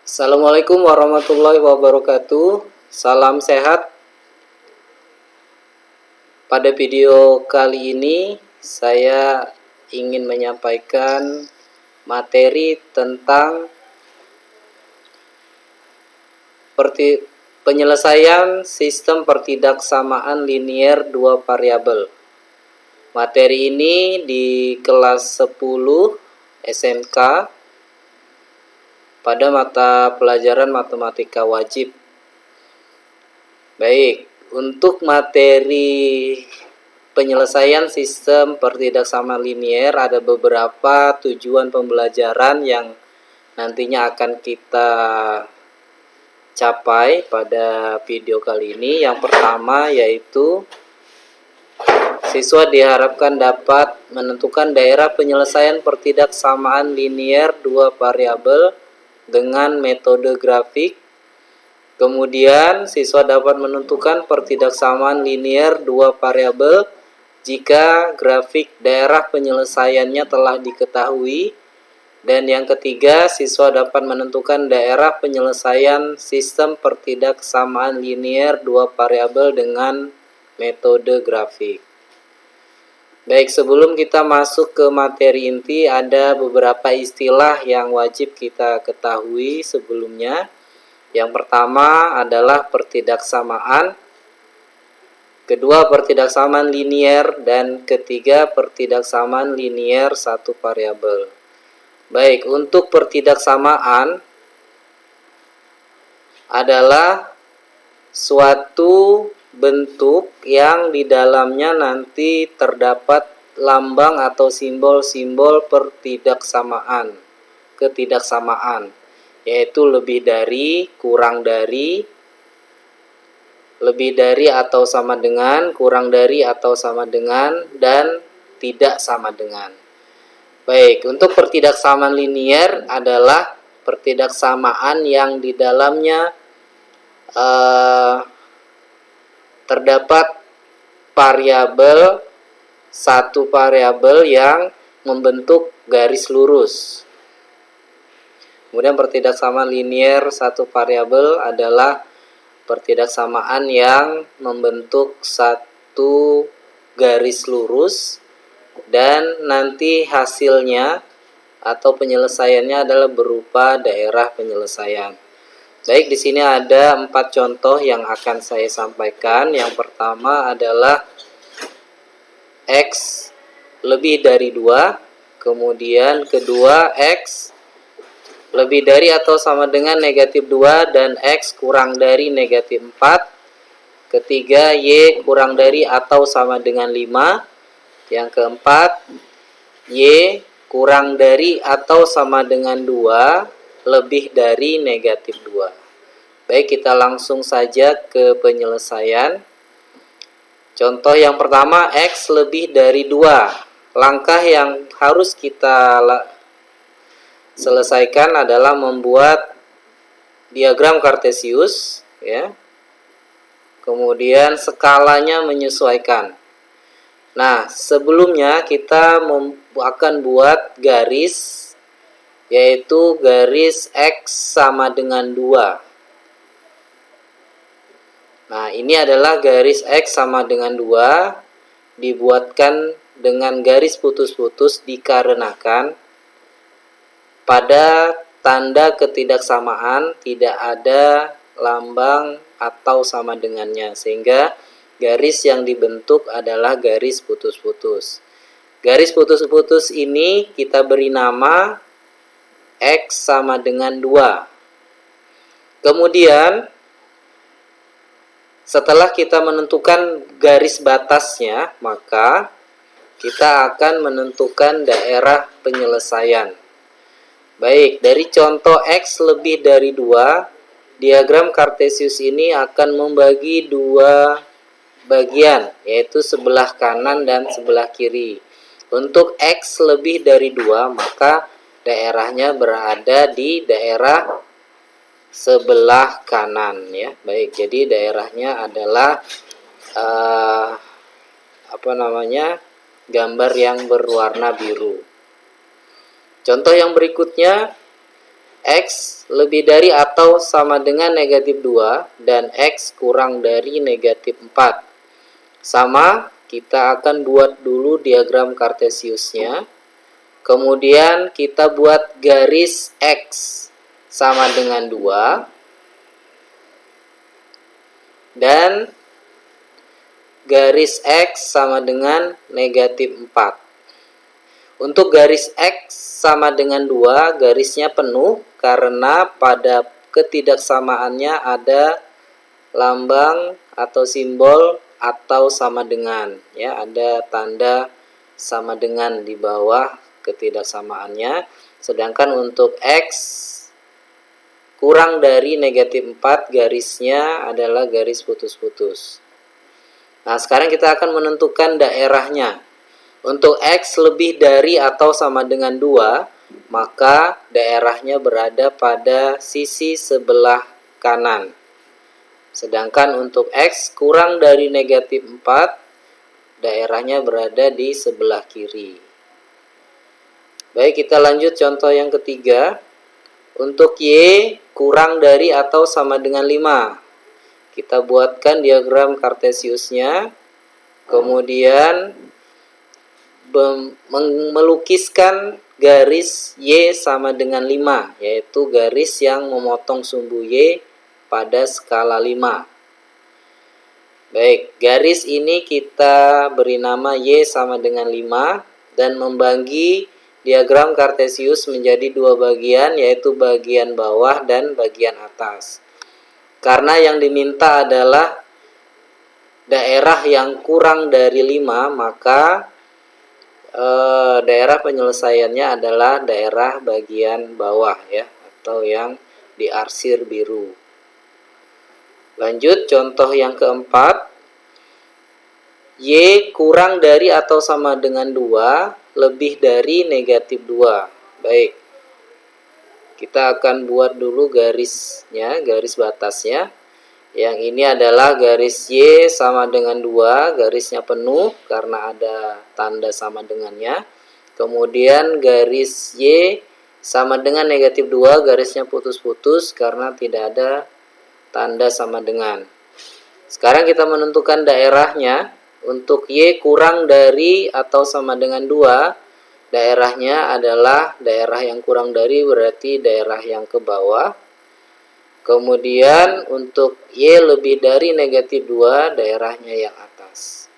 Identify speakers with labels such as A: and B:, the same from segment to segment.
A: Assalamualaikum warahmatullahi wabarakatuh. Salam sehat. Pada video kali ini saya ingin menyampaikan materi tentang penyelesaian sistem pertidaksamaan linier dua variabel. Materi ini di kelas 10 SMK pada mata pelajaran matematika wajib. Baik, untuk materi penyelesaian sistem pertidaksamaan linier ada beberapa tujuan pembelajaran yang nantinya akan kita capai pada video kali ini. Yang pertama yaitu siswa diharapkan dapat menentukan daerah penyelesaian pertidaksamaan linier dua variabel dengan metode grafik. Kemudian siswa dapat menentukan pertidaksamaan linier dua variabel jika grafik daerah penyelesaiannya telah diketahui. Dan yang ketiga, siswa dapat menentukan daerah penyelesaian sistem pertidaksamaan linier dua variabel dengan metode grafik. Baik, sebelum kita masuk ke materi inti, ada beberapa istilah yang wajib kita ketahui sebelumnya. Yang pertama adalah pertidaksamaan, kedua pertidaksamaan linier, dan ketiga pertidaksamaan linier satu variabel. Baik, untuk pertidaksamaan adalah suatu bentuk yang di dalamnya nanti terdapat lambang atau simbol-simbol ketidaksamaan, yaitu lebih dari, kurang dari, lebih dari atau sama dengan, kurang dari atau sama dengan, dan tidak sama dengan. Baik, untuk pertidaksamaan linier adalah pertidaksamaan yang di dalamnya terdapat satu variabel yang membentuk garis lurus. Kemudian pertidaksamaan linier satu variabel adalah pertidaksamaan yang membentuk satu garis lurus dan nanti hasilnya atau penyelesaiannya adalah berupa daerah penyelesaian. Baik, di sini ada 4 contoh yang akan saya sampaikan. Yang pertama adalah X lebih dari 2, kemudian kedua X lebih dari atau sama dengan negatif 2 dan X kurang dari negatif 4. Ketiga, Y kurang dari atau sama dengan 5. Yang keempat, Y kurang dari atau sama dengan 2 lebih dari negatif 2. Baik, kita langsung saja ke penyelesaian. Contoh yang pertama, X lebih dari 2. Langkah yang harus kita selesaikan adalah membuat diagram kartesius, ya. Kemudian skalanya menyesuaikan. Nah, sebelumnya kita akan buat garis, yaitu garis X sama dengan 2. Nah, ini adalah garis X sama dengan 2, dibuatkan dengan garis putus-putus dikarenakan pada tanda ketidaksamaan tidak ada lambang atau sama dengannya, sehingga garis yang dibentuk adalah garis putus-putus. Garis putus-putus ini kita beri nama X sama dengan 2. Kemudian setelah kita menentukan garis batasnya, maka kita akan menentukan daerah penyelesaian. Baik, dari contoh X lebih dari 2, diagram kartesius ini akan membagi 2 bagian, yaitu sebelah kanan dan sebelah kiri. Untuk X lebih dari 2, maka daerahnya berada di daerah sebelah kanan, ya. Baik, jadi daerahnya adalah gambar yang berwarna biru. Contoh yang berikutnya, X lebih dari atau sama dengan negatif 2 dan X kurang dari negatif 4. Sama, kita akan buat dulu diagram Kartesiusnya. Kemudian kita buat garis X sama dengan 2 dan garis X sama dengan negatif 4. Untuk garis X sama dengan 2, garisnya penuh karena pada ketidaksamaannya ada lambang atau simbol atau sama dengan, ya, ada tanda sama dengan di bawah ketidaksamaannya. Sedangkan untuk X kurang dari negatif 4, garisnya adalah garis putus-putus. Nah, sekarang kita akan menentukan daerahnya. Untuk X lebih dari atau sama dengan 2, maka daerahnya berada pada sisi sebelah kanan. Sedangkan untuk X kurang dari negatif 4, daerahnya berada di sebelah kiri. Baik, kita lanjut contoh yang ketiga. Untuk Y kurang dari atau sama dengan 5. Kita buatkan diagram Kartesiusnya. Kemudian melukiskan garis Y sama dengan 5, yaitu garis yang memotong sumbu Y pada skala 5. Baik, garis ini kita beri nama Y sama dengan 5 dan membagi diagram Kartesius menjadi dua bagian, yaitu bagian bawah dan bagian atas. Karena yang diminta adalah daerah yang kurang dari 5, maka daerah penyelesaiannya adalah daerah bagian bawah, ya, atau yang diarsir biru. Lanjut contoh yang keempat. Y kurang dari atau sama dengan 2 lebih dari negatif 2. Baik, kita akan buat dulu garisnya, garis batasnya. Yang ini adalah garis Y sama dengan 2, garisnya penuh karena ada tanda sama dengannya. Kemudian garis Y sama dengan negatif 2, garisnya putus-putus karena tidak ada tanda sama dengan. Sekarang kita menentukan daerahnya. Untuk Y kurang dari atau sama dengan 2, daerahnya adalah daerah yang kurang dari, berarti daerah yang ke bawah. Kemudian untuk Y lebih dari negatif 2, daerahnya yang atas.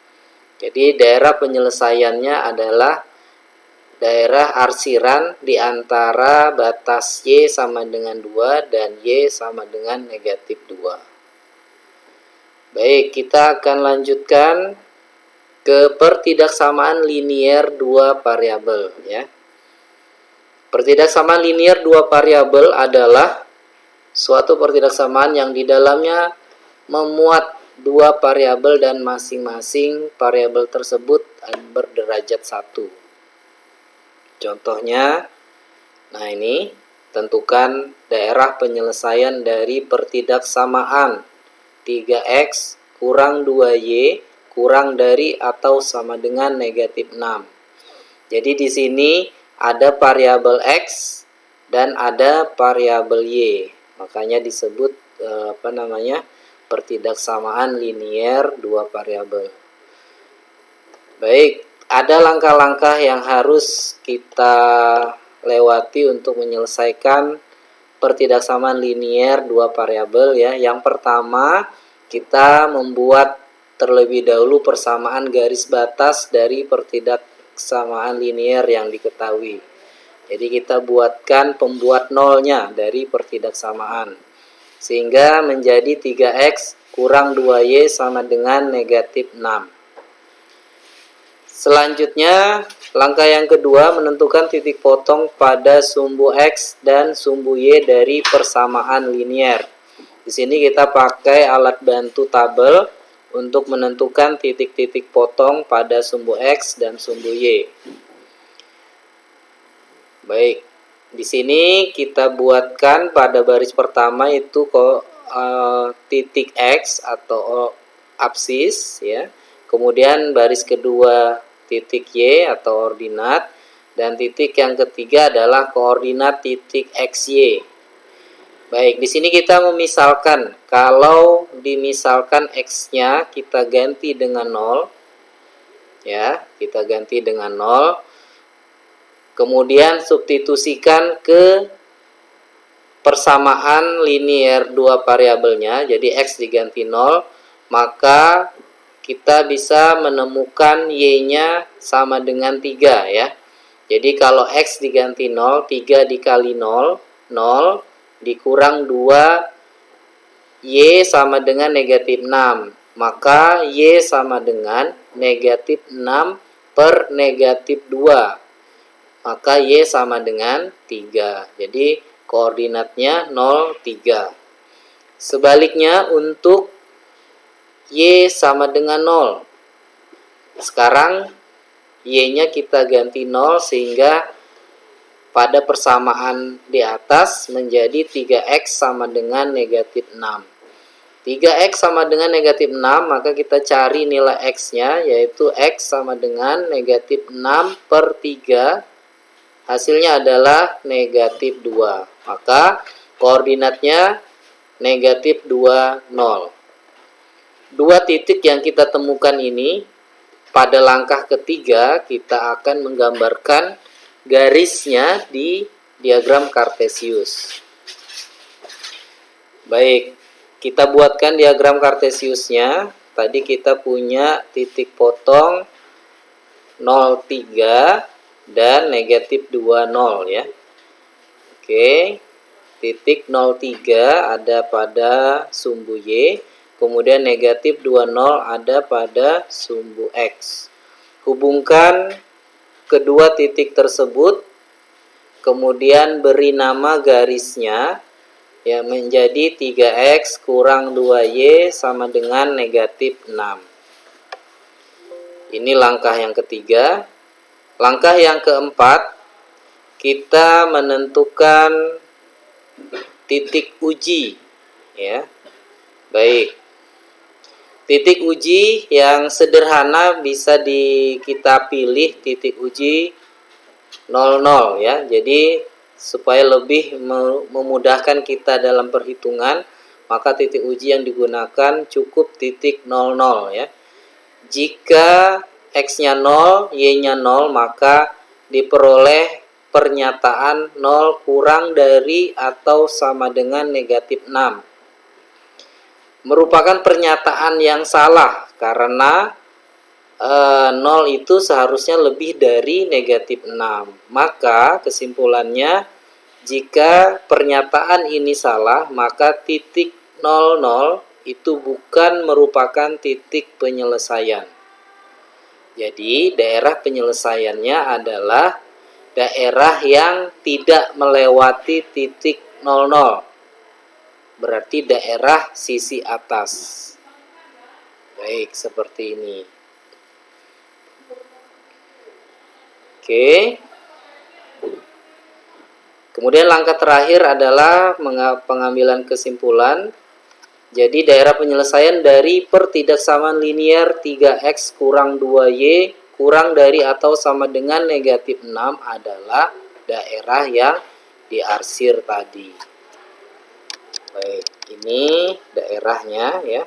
A: Jadi daerah penyelesaiannya adalah daerah arsiran di antara batas Y sama dengan 2 dan Y sama dengan negatif 2. Baik, kita akan lanjutkan ke pertidaksamaan linier dua variabel, ya. Pertidaksamaan linier dua variabel adalah suatu pertidaksamaan yang di dalamnya memuat dua variabel dan masing-masing variabel tersebut berderajat 1. Contohnya, nah ini, tentukan daerah penyelesaian dari pertidaksamaan 3x kurang 2y kurang dari atau sama dengan negatif 6. Jadi di sini ada variabel x dan ada variabel y. Makanya disebut pertidaksamaan linier dua variabel. Baik, ada langkah-langkah yang harus kita lewati untuk menyelesaikan pertidaksamaan linier dua variabel, ya. Yang pertama, kita membuat terlebih dahulu persamaan garis batas dari pertidaksamaan linier yang diketahui. Jadi kita buatkan pembuat nolnya dari pertidaksamaan, sehingga menjadi 3x kurang 2y sama dengan negatif 6. Selanjutnya, langkah yang kedua menentukan titik potong pada sumbu x dan sumbu y dari persamaan linier. Di sini kita pakai alat bantu tabel untuk menentukan titik-titik potong pada sumbu x dan sumbu y. Baik, di sini kita buatkan pada baris pertama itu titik x atau absis, ya. Kemudian baris kedua titik y atau ordinat, dan titik yang ketiga adalah koordinat titik xy. Baik, di sini kita memisalkan, kalau dimisalkan X-nya kita ganti dengan 0, ya, kita ganti dengan 0, kemudian substitusikan ke persamaan linier dua variabelnya, jadi X diganti 0, maka kita bisa menemukan Y-nya sama dengan 3, ya. Jadi kalau X diganti 0, 3 dikali 0, 0, dikurang 2, Y sama dengan negatif 6. Maka Y sama dengan negatif 6 per negatif 2. Maka Y sama dengan 3. Jadi koordinatnya 0, 3. Sebaliknya untuk Y sama dengan 0. Sekarang Y-nya kita ganti 0 sehingga pada persamaan di atas menjadi 3X sama dengan negatif 6. 3X sama dengan negatif 6, maka kita cari nilai X-nya, yaitu X sama dengan negatif 6 per 3. Hasilnya adalah negatif 2. Maka koordinatnya negatif 2, 0. Dua titik yang kita temukan ini, pada langkah ketiga kita akan menggambarkan garisnya di diagram Kartesius. Baik, kita buatkan diagram Kartesiusnya. Tadi kita punya titik potong 0,3 dan negatif 20 ya. Oke, titik 0,3 ada pada sumbu Y, kemudian negatif 20 ada pada sumbu X. Hubungkan kedua titik tersebut, kemudian beri nama garisnya, ya, menjadi 3X kurang 2Y sama dengan negatif 6. Ini langkah yang ketiga. Langkah yang keempat, kita menentukan titik uji, ya. Baik, titik uji yang sederhana bisa kita pilih titik uji 00 ya. Jadi supaya lebih memudahkan kita dalam perhitungan, maka titik uji yang digunakan cukup titik 00 ya. Jika X-nya 0, Y-nya 0, maka diperoleh pernyataan 0 kurang dari atau sama dengan negatif 6. Merupakan pernyataan yang salah karena 0 itu seharusnya lebih dari negatif 6. Maka kesimpulannya, jika pernyataan ini salah, maka titik 00 itu bukan merupakan titik penyelesaian. Jadi daerah penyelesaiannya adalah daerah yang tidak melewati titik 00. Berarti daerah sisi atas. Baik, seperti ini. Oke. Kemudian langkah terakhir adalah pengambilan kesimpulan. Jadi daerah penyelesaian dari pertidaksamaan linier 3X kurang 2Y kurang dari atau sama dengan negatif 6 adalah daerah yang diarsir tadi. Baik, ini daerahnya ya.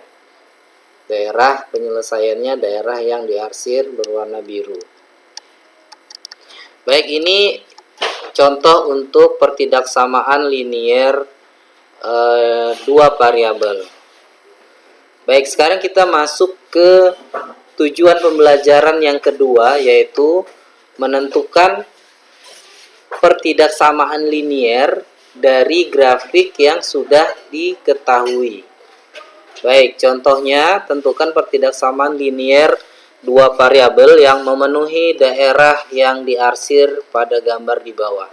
A: Daerah penyelesaiannya daerah yang diarsir berwarna biru. Baik, ini contoh untuk pertidaksamaan linier dua variabel. Baik, sekarang kita masuk ke tujuan pembelajaran yang kedua, yaitu menentukan pertidaksamaan linier dari grafik yang sudah diketahui. Baik, contohnya tentukan pertidaksamaan linier dua variabel yang memenuhi daerah yang diarsir pada gambar di bawah.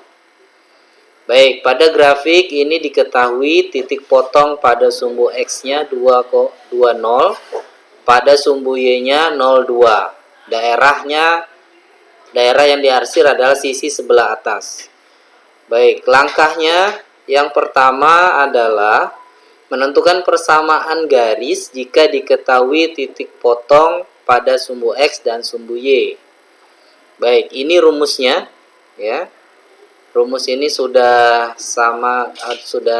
A: Baik, pada grafik ini diketahui titik potong pada sumbu X-nya 2,0, pada sumbu Y-nya 0,2. Daerah yang diarsir adalah sisi sebelah atas. Baik, langkahnya yang pertama adalah menentukan persamaan garis jika diketahui titik potong pada sumbu X dan sumbu Y. Baik, ini rumusnya ya. Rumus ini sudah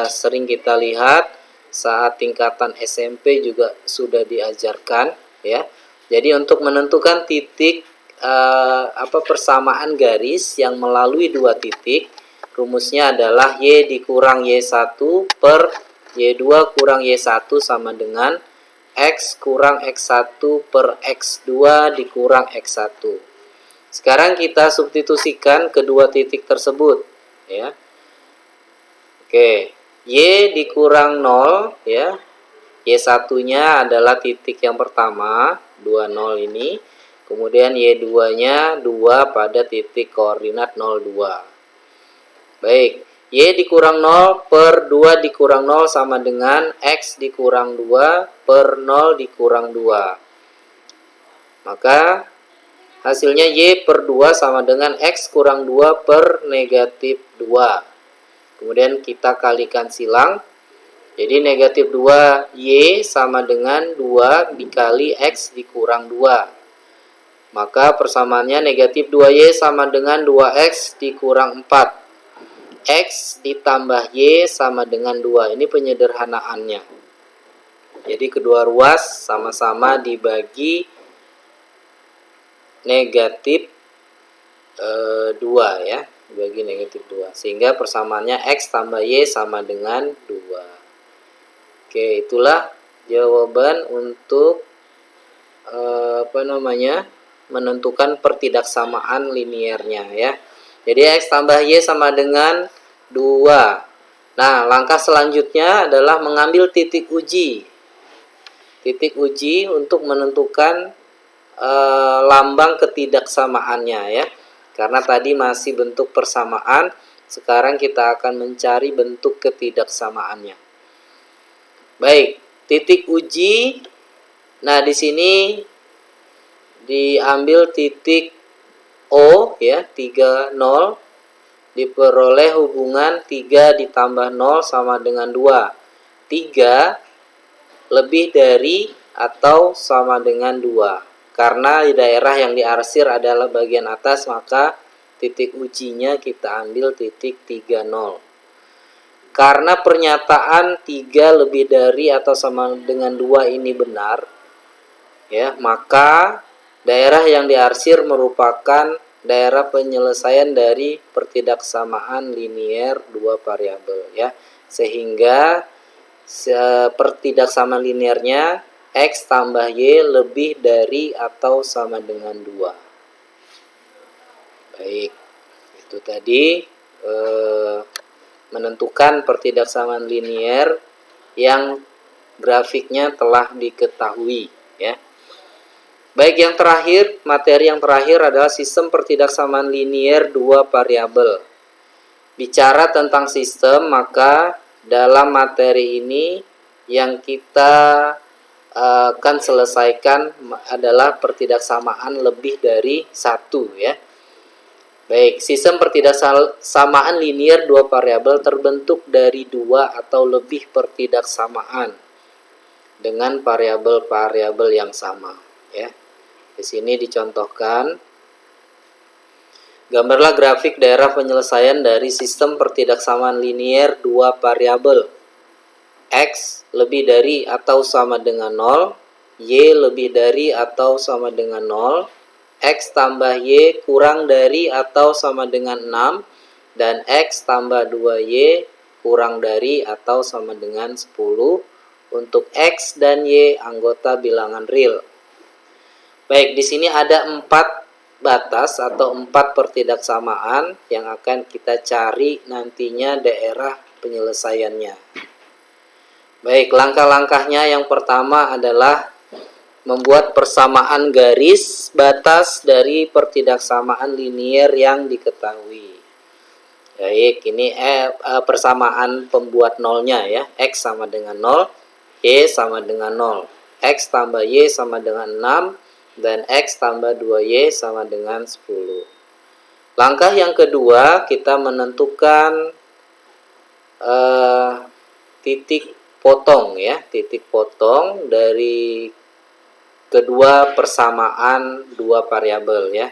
A: sering kita lihat saat tingkatan SMP juga sudah diajarkan ya. Jadi untuk menentukan titik persamaan garis yang melalui dua titik, rumusnya adalah Y dikurang Y1 per Y2 kurang Y1 sama dengan X kurang X1 per X2 dikurang X1. Sekarang kita substitusikan kedua titik tersebut ya. Oke, Y dikurang 0 ya. Y1-nya adalah titik yang pertama, 20 ini. Kemudian Y2-nya 2 pada titik koordinat 02. Baik, Y dikurang 0 per 2 dikurang 0 sama dengan X dikurang 2 per 0 dikurang 2. Maka hasilnya Y per 2 sama dengan X kurang 2 per negatif 2. Kemudian kita kalikan silang. Jadi negatif 2 Y sama dengan 2 dikali X dikurang 2. Maka persamaannya negatif 2Y sama dengan 2X dikurang 4. X ditambah Y sama dengan 2. Ini penyederhanaannya. Jadi kedua ruas sama-sama dibagi negatif 2 ya, bagi negatif 2, sehingga persamaannya X tambah Y sama dengan 2. Oke, itulah jawaban untuk menentukan pertidaksamaan liniernya ya. Jadi X tambah Y sama dengan 2. Nah, langkah selanjutnya adalah mengambil titik uji. Titik uji untuk menentukan lambang ketidaksamaannya ya. Karena tadi masih bentuk persamaan, sekarang kita akan mencari bentuk ketidaksamaannya. Baik, titik uji. Nah, di sini diambil titik O ya, 3 0, diperoleh hubungan 3 ditambah 0 sama dengan 2. 3 lebih dari atau sama dengan 2. Karena daerah yang diarsir adalah bagian atas, maka titik ujinya kita ambil titik 30. Karena pernyataan 3 lebih dari atau sama dengan 2 ini benar, ya, maka daerah yang diarsir merupakan daerah penyelesaian dari pertidaksamaan linier dua variabel ya. Sehingga pertidaksamaan liniernya X tambah Y lebih dari atau sama dengan 2. Baik, itu tadi menentukan pertidaksamaan linier yang grafiknya telah diketahui ya. Baik, yang terakhir, materi yang terakhir adalah sistem pertidaksamaan linier dua variabel. Bicara tentang sistem, maka dalam materi ini yang kita akan selesaikan adalah pertidaksamaan lebih dari satu ya. Baik, sistem pertidaksamaan linier dua variabel terbentuk dari dua atau lebih pertidaksamaan dengan variabel-variabel yang sama ya. Di sini dicontohkan, gambarlah grafik daerah penyelesaian dari sistem pertidaksamaan linier dua variabel. X lebih dari atau sama dengan 0, Y lebih dari atau sama dengan 0, X tambah Y kurang dari atau sama dengan 6, dan X tambah 2Y kurang dari atau sama dengan 10 untuk X dan Y anggota bilangan real. Baik, di sini ada 4 batas atau 4 pertidaksamaan yang akan kita cari nantinya daerah penyelesaiannya. Baik, langkah-langkahnya yang pertama adalah membuat persamaan garis batas dari pertidaksamaan linier yang diketahui. Baik, ini persamaan pembuat nolnya ya. X sama dengan 0, Y sama dengan 0. X tambah Y sama dengan 6, dan X tambah 2Y sama dengan 10. Langkah yang kedua, kita menentukan titik potong ya, titik potong dari kedua persamaan dua variabel ya.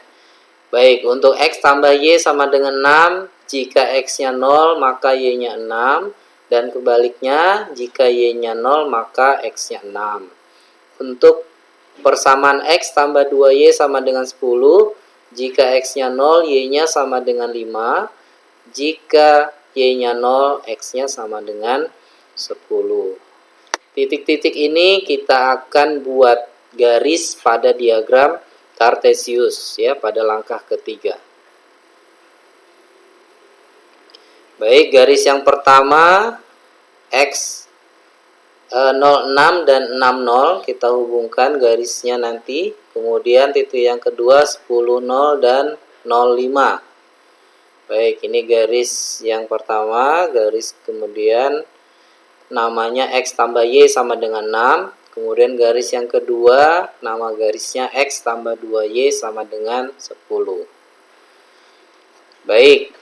A: Baik, untuk X tambah Y sama dengan 6, jika X-nya 0 maka Y-nya 6, dan kebaliknya jika Y-nya 0 maka X-nya 6. Untuk persamaan X tambah 2Y sama dengan 10, jika X-nya 0 Y-nya sama dengan 5, jika Y-nya 0 X-nya sama dengan 10. Titik-titik ini kita akan buat garis pada diagram Cartesius ya pada langkah ketiga. Baik, garis yang pertama X 06 dan 60 kita hubungkan garisnya nanti. Kemudian titik yang kedua 10, 0 dan 05. Baik, ini garis yang pertama, garis kemudian namanya X tambah Y sama dengan 6. Kemudian garis yang kedua, nama garisnya X tambah 2Y sama dengan 10. Baik,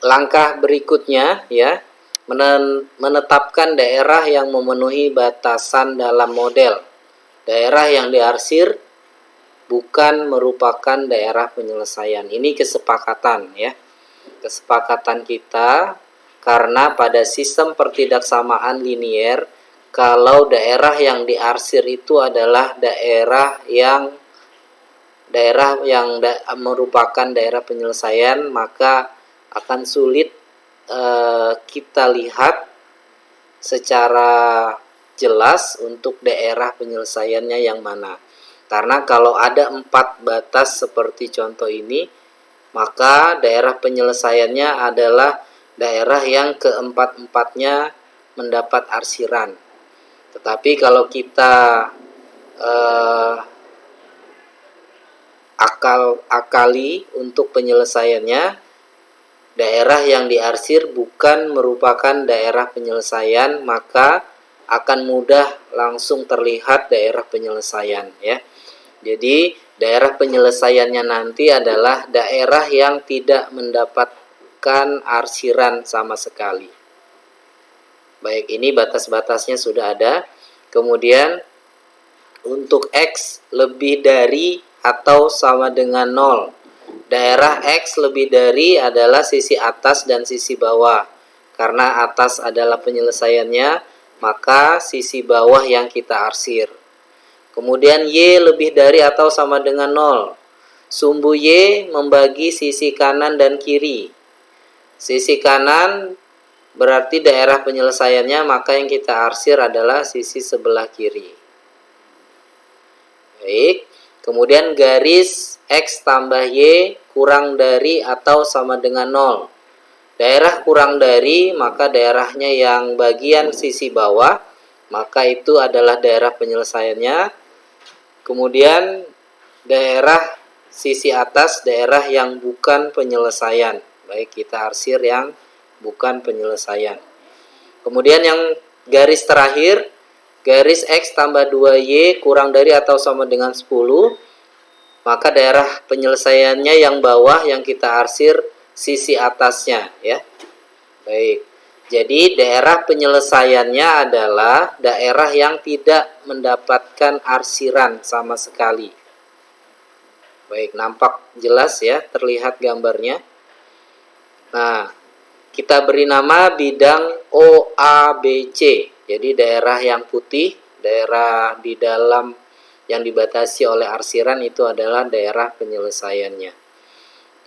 A: langkah berikutnya ya, menetapkan daerah yang memenuhi batasan dalam model. Daerah yang diarsir bukan merupakan daerah penyelesaian. Ini kesepakatan ya. Kesepakatan kita karena pada sistem pertidaksamaan linier, kalau daerah yang diarsir itu adalah daerah yang merupakan daerah penyelesaian, maka akan sulit kita lihat secara jelas untuk daerah penyelesaiannya yang mana. Karena kalau ada 4 batas seperti contoh ini, maka daerah penyelesaiannya adalah daerah yang keempat-empatnya mendapat arsiran. Tetapi kalau kita akali untuk penyelesaiannya, daerah yang diarsir bukan merupakan daerah penyelesaian, maka akan mudah langsung terlihat daerah penyelesaian ya. Jadi daerah penyelesaiannya nanti adalah daerah yang tidak mendapatkan arsiran sama sekali. Baik, ini batas-batasnya sudah ada. Kemudian untuk X lebih dari atau sama dengan 0. Daerah X lebih dari adalah sisi atas dan sisi bawah. Karena atas adalah penyelesaiannya, maka sisi bawah yang kita arsir. Kemudian Y lebih dari atau sama dengan 0. Sumbu Y membagi sisi kanan dan kiri. Sisi kanan berarti daerah penyelesaiannya, maka yang kita arsir adalah sisi sebelah kiri. Baik, kemudian garis X tambah Y kurang dari atau sama dengan 0. Daerah kurang dari, maka daerahnya yang bagian sisi bawah, maka itu adalah daerah penyelesaiannya. Kemudian daerah sisi atas, daerah yang bukan penyelesaian. Baik, kita arsir yang bukan penyelesaian. Kemudian yang garis terakhir, garis X tambah 2Y kurang dari atau sama dengan 10, maka daerah penyelesaiannya yang bawah yang kita arsir sisi atasnya ya. Baik. Jadi daerah penyelesaiannya adalah daerah yang tidak mendapatkan arsiran sama sekali. Baik, nampak jelas ya, terlihat gambarnya. Nah, kita beri nama bidang OABC. Jadi daerah yang putih, daerah di dalam yang dibatasi oleh arsiran itu adalah daerah penyelesaiannya.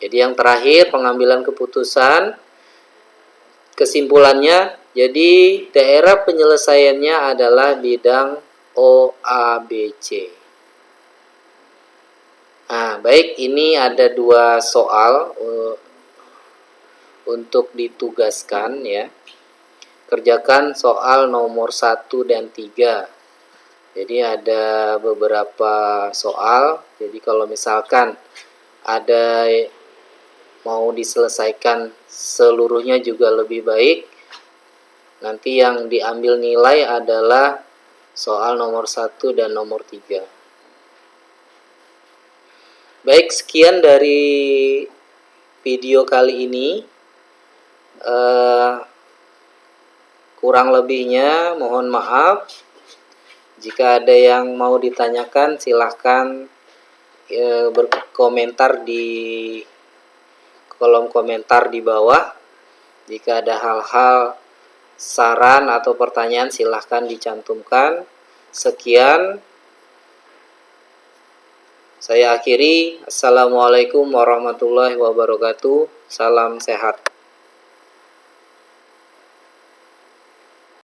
A: Jadi yang terakhir, pengambilan keputusan. Kesimpulannya, jadi daerah penyelesaiannya adalah bidang OABC. Nah, baik, ini ada 2 soal untuk ditugaskan ya. Kerjakan soal nomor 1 dan 3. Jadi ada beberapa soal. Jadi kalau misalkan ada mau diselesaikan seluruhnya juga lebih baik. Nanti yang diambil nilai adalah soal nomor 1 dan nomor 3. Baik, sekian dari video kali ini. Kurang lebihnya mohon maaf. Jika ada yang mau ditanyakan, silahkan berkomentar di kolom komentar di bawah. Jika ada hal-hal, saran atau pertanyaan silahkan dicantumkan. Sekian, saya akhiri. Assalamualaikum warahmatullahi wabarakatuh. Salam sehat.